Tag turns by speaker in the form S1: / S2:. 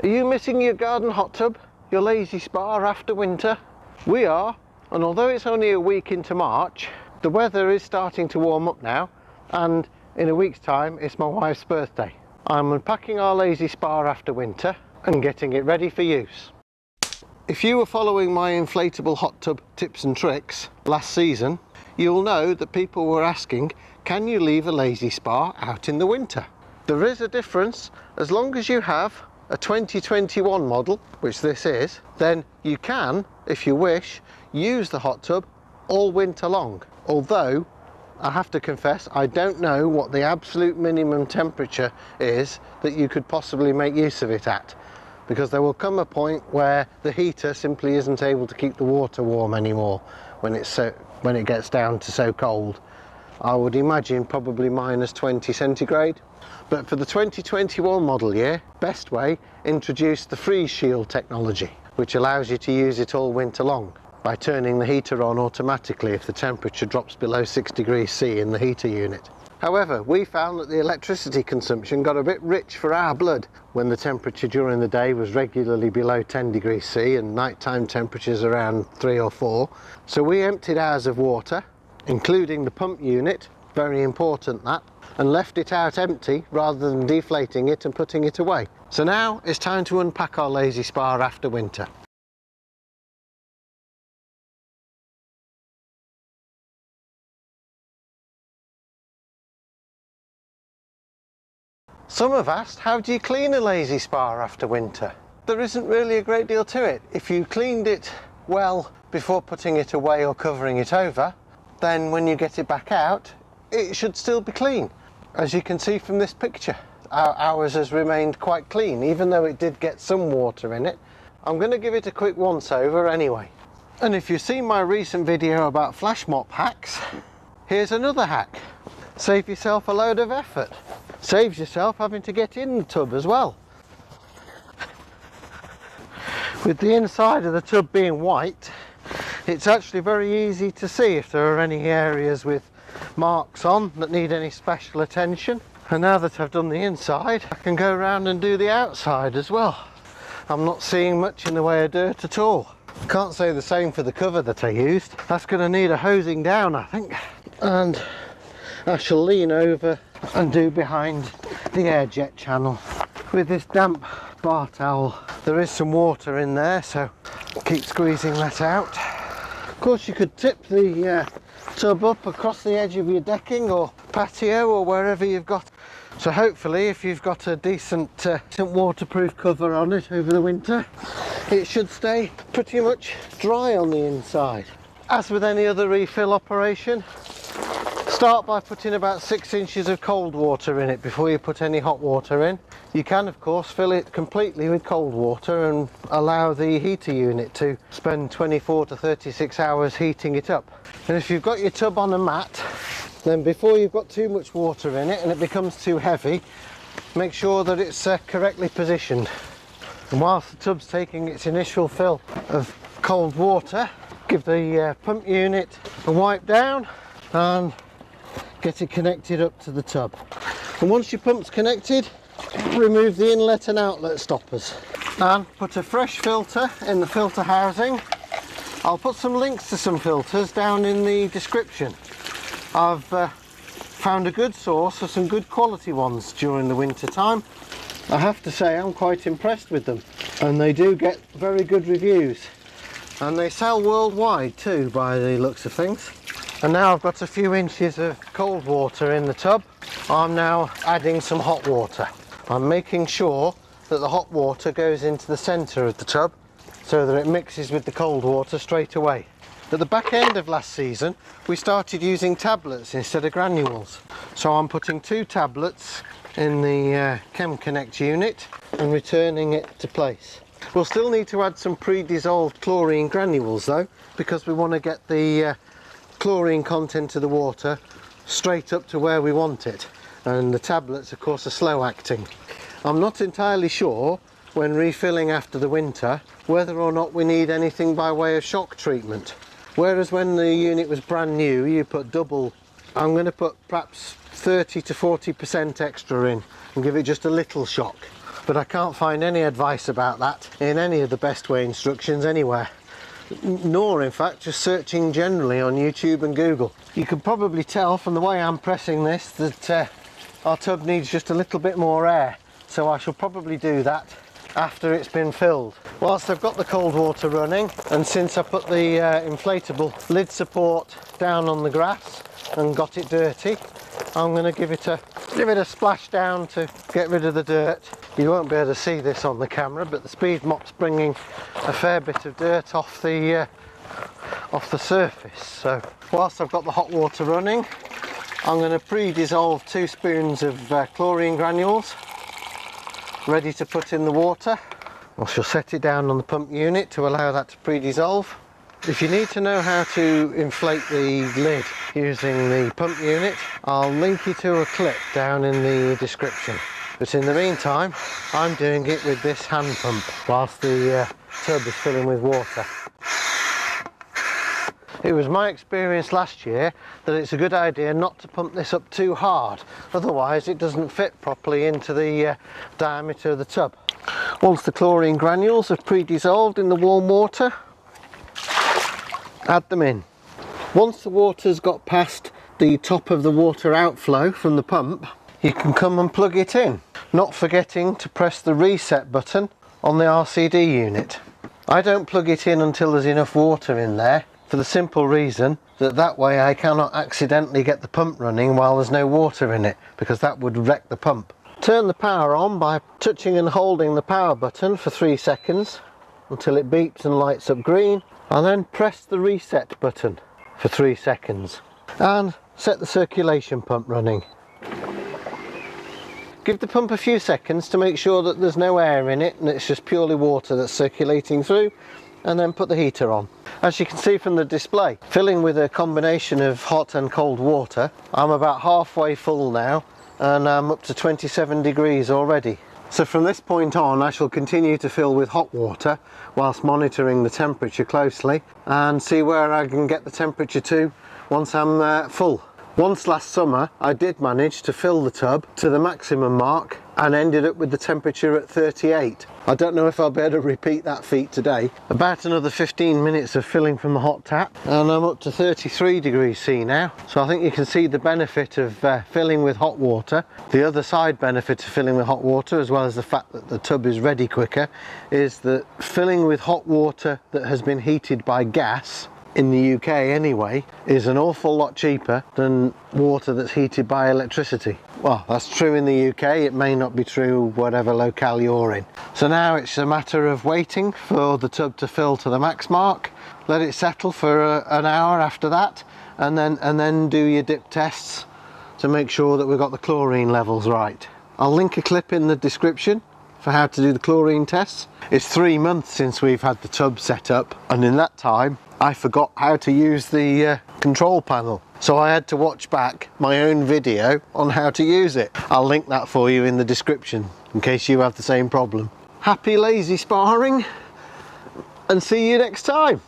S1: Are you missing your garden hot tub, your lazy spa after winter? We are, and although it's only a week into March, the weather is starting to warm up now, and in a week's time it's my wife's birthday. I'm unpacking our lazy spa after winter and getting it ready for use. If you were following my inflatable hot tub tips and tricks last season, you'll know that people were asking, can you leave a lazy spa out in the winter? There is a difference. As long as you have a 2021 model, which this is, then you can, if you wish, use the hot tub all winter long. Although, I have to confess, I don't know what the absolute minimum temperature is that you could possibly make use of it at, because there will come a point where the heater simply isn't able to keep the water warm anymore when it gets down to so cold. I would imagine probably -20 centigrade. But for the 2021 model year, best way, introduce the freeze shield technology, which allows you to use it all winter long by turning the heater on automatically if the temperature drops below 6 degrees C in the heater unit. However, we found that the electricity consumption got a bit rich for our blood when the temperature during the day was regularly below 10 degrees C and nighttime temperatures around 3 or 4. So we emptied ours of water, including the pump unit, very important that, and left it out empty rather than deflating it and putting it away. So now it's time to unpack our lazy spa after winter. Some have asked, how do you clean a lazy spa after winter? There isn't really a great deal to it. If you cleaned it well before putting it away or covering it over, then when you get it back out, it should still be clean. As you can see from this picture, ours has remained quite clean, even though it did get some water in it. I'm going to give it a quick once over anyway. And if you've seen my recent video about flash mop hacks, here's another hack. Save yourself a load of effort. Saves yourself having to get in the tub as well. With the inside of the tub being white, it's actually very easy to see if there are any areas with marks on that need any special attention. And now that I've done the inside, I can go around and do the outside as well. I'm not seeing much in the way of dirt at all. Can't say the same for the cover that I used. That's going to need a hosing down, I think. And I shall lean over and do behind the air jet channel with this damp bar towel. There is some water in there, so keep squeezing that out. Of course, you could tip the tub up across the edge of your decking or patio or wherever you've got. So hopefully, if you've got a decent waterproof cover on it over the winter, it should stay pretty much dry on the inside. As with any other refill operation, start by putting about 6 inches of cold water in it before you put any hot water in. You can of course fill it completely with cold water and allow the heater unit to spend 24 to 36 hours heating it up. And if you've got your tub on a mat, then before you've got too much water in it and it becomes too heavy, make sure that it's correctly positioned. And whilst the tub's taking its initial fill of cold water, give the pump unit a wipe down and get it connected up to the tub. And once your pump's connected, remove the inlet and outlet stoppers and put a fresh filter in the filter housing. I'll put some links to some filters down in the description. I've found a good source of some good quality ones during the winter time. I have to say I'm quite impressed with them, and they do get very good reviews, and they sell worldwide too by the looks of things. And now I've got a few inches of cold water in the tub. I'm now adding some hot water. I'm making sure that the hot water goes into the centre of the tub so that it mixes with the cold water straight away. At the back end of last season, we started using tablets instead of granules. So I'm putting 2 tablets in the Chem Connect unit and returning it to place. We'll still need to add some pre-dissolved chlorine granules though, because we want to get the chlorine content of the water straight up to where we want it, and the tablets of course are slow acting. I'm not entirely sure when refilling after the winter whether or not we need anything by way of shock treatment, whereas when the unit was brand new you put double. I'm going to put perhaps 30 to 40% extra in and give it just a little shock. but I can't find any advice about that in any of the best way instructions anywhere. Nor in fact just searching generally on YouTube and Google. You can probably tell from the way I'm pressing this that our tub needs just a little bit more air, so I shall probably do that after it's been filled. Whilst I've got the cold water running, and since I put the inflatable lid support down on the grass and got it dirty, I'm going to give it a splash down to get rid of the dirt. You won't be able to see this on the camera, but the speed mop's bringing a fair bit of dirt off the surface. So whilst I've got the hot water running, I'm going to pre-dissolve 2 spoons of chlorine granules ready to put in the water. I shall set it down on the pump unit to allow that to pre-dissolve. If you need to know how to inflate the lid using the pump unit, I'll link you to a clip down in the description. But in the meantime, I'm doing it with this hand pump whilst the tub is filling with water. It was my experience last year that it's a good idea not to pump this up too hard, otherwise it doesn't fit properly into the diameter of the tub. Once the chlorine granules have pre-dissolved in the warm water, add them in. Once the water's got past the top of the water outflow from the pump, you can come and plug it in, not forgetting to press the reset button on the RCD unit. I don't plug it in until there's enough water in there, for the simple reason that way I cannot accidentally get the pump running while there's no water in it, because that would wreck the pump. Turn the power on by touching and holding the power button for 3 seconds until it beeps and lights up green, and then press the reset button for 3 seconds and set the circulation pump running. Give the pump a few seconds to make sure that there's no air in it and it's just purely water that's circulating through, and then put the heater on. As you can see from the display, filling with a combination of hot and cold water, I'm about halfway full now and I'm up to 27 degrees already. So from this point on I shall continue to fill with hot water whilst monitoring the temperature closely and see where I can get the temperature to once I'm full. Once last summer I did manage to fill the tub to the maximum mark and ended up with the temperature at 38. I don't know if I'll be able to repeat that feat today. About another 15 minutes of filling from the hot tap and I'm up to 33 degrees C now. So I think you can see the benefit of filling with hot water. The other side benefit of filling with hot water, as well as the fact that the tub is ready quicker, is that filling with hot water that has been heated by gas, in the UK anyway, is an awful lot cheaper than water that's heated by electricity. Well, that's true in the UK, it may not be true whatever locale you're in. So now it's a matter of waiting for the tub to fill to the max mark, let it settle for an hour after that, and then do your dip tests to make sure that we've got the chlorine levels right. I'll link a clip in the description for how to do the chlorine tests. It's 3 months since we've had the tub set up, and in that time I forgot how to use the control panel, so I had to watch back my own video on how to use it. I'll link that for you in the description in case you have the same problem. Happy lazy sparring, and see you next time.